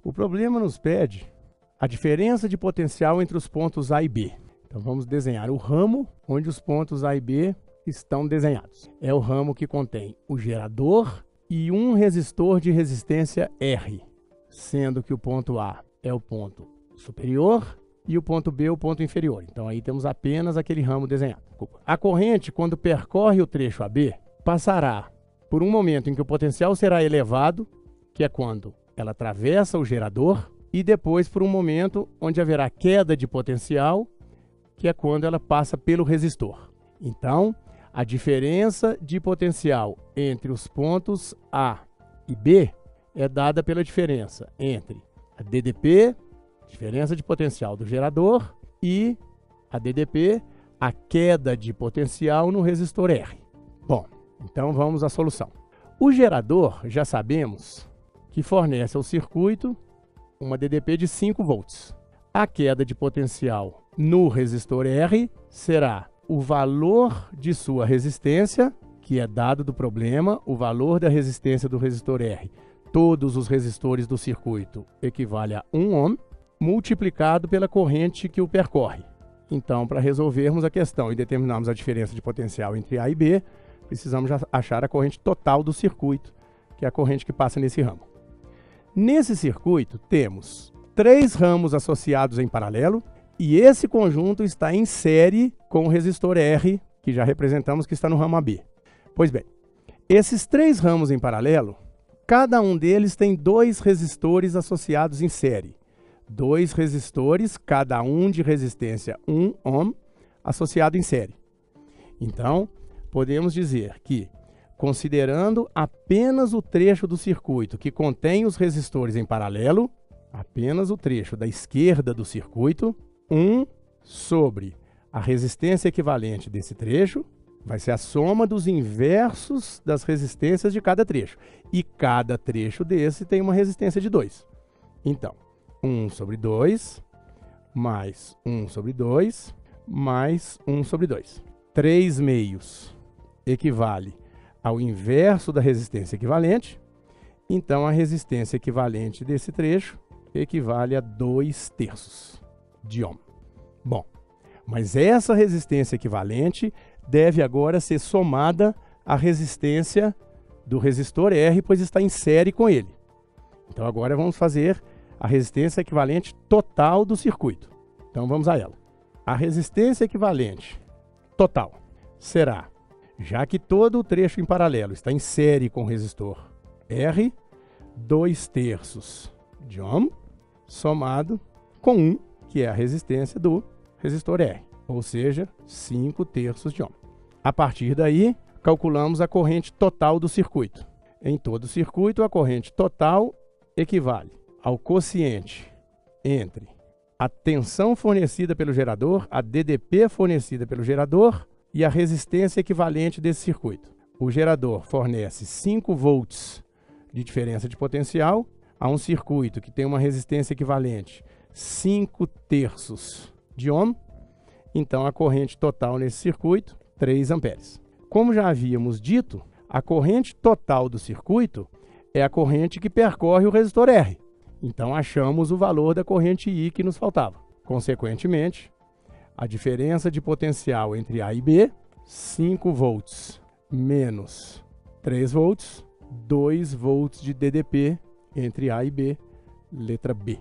O problema nos pede a diferença de potencial entre os pontos A e B. Então vamos desenhar o ramo onde os pontos A e B estão desenhados. É o ramo que contém o gerador e um resistor de resistência R, sendo que o ponto A é o ponto superior e o ponto B o ponto inferior. Então aí temos apenas aquele ramo desenhado. A corrente, quando percorre o trecho AB, passará por um momento em que o potencial será elevado, que é quando ela atravessa o gerador, e depois por um momento onde haverá queda de potencial, que é quando ela passa pelo resistor. Então, a diferença de potencial entre os pontos A e B é dada pela diferença entre a DDP, diferença de potencial do gerador, e a DDP, a queda de potencial no resistor R. Bom, então vamos à solução. O gerador, já sabemos que fornece ao circuito uma DDP de 5 volts. A queda de potencial no resistor R será o valor de sua resistência, que é dado do problema, o valor da resistência do resistor R, todos os resistores do circuito, equivale a 1 ohm, multiplicado pela corrente que o percorre. Então, para resolvermos a questão e determinarmos a diferença de potencial entre A e B, precisamos achar a corrente total do circuito, que é a corrente que passa nesse ramo. Nesse circuito, temos 3 ramos associados em paralelo, e esse conjunto está em série com o resistor R, que já representamos que está no ramo AB. Pois bem, esses 3 ramos em paralelo, cada um deles tem 2 resistores associados em série. 2 resistores, cada um de resistência 1 ohm, associado em série. Então, podemos dizer que, considerando apenas o trecho do circuito que contém os resistores em paralelo, apenas o trecho da esquerda do circuito, 1 sobre a resistência equivalente desse trecho vai ser a soma dos inversos das resistências de cada trecho. E cada trecho desse tem uma resistência de 2. Então, 1 sobre 2, mais 1 sobre 2, mais 1 sobre 2. 3 meios equivale ao inverso da resistência equivalente. Então, a resistência equivalente desse trecho equivale a 2/3 de ohm. Bom, mas essa resistência equivalente deve agora ser somada à resistência do resistor R, pois está em série com ele. Então agora vamos fazer a resistência equivalente total do circuito. Então vamos a ela. A resistência equivalente total será, já que todo o trecho em paralelo está em série com o resistor R, 2/3 de ohm, somado com 1, que é a resistência do resistor R, ou seja, 5/3 de ohm. A partir daí, calculamos a corrente total do circuito. Em todo o circuito, a corrente total equivale ao quociente entre a tensão fornecida pelo gerador, a DDP fornecida pelo gerador e a resistência equivalente desse circuito. O gerador fornece 5 volts de diferença de potencial a um circuito que tem uma resistência equivalente 5/3 de ohm, então a corrente total nesse circuito, 3 amperes. Como já havíamos dito, a corrente total do circuito é a corrente que percorre o resistor R. Então achamos o valor da corrente I que nos faltava. Consequentemente, a diferença de potencial entre A e B, 5 volts menos 3 volts, 2 volts de DDP entre A e B, letra B.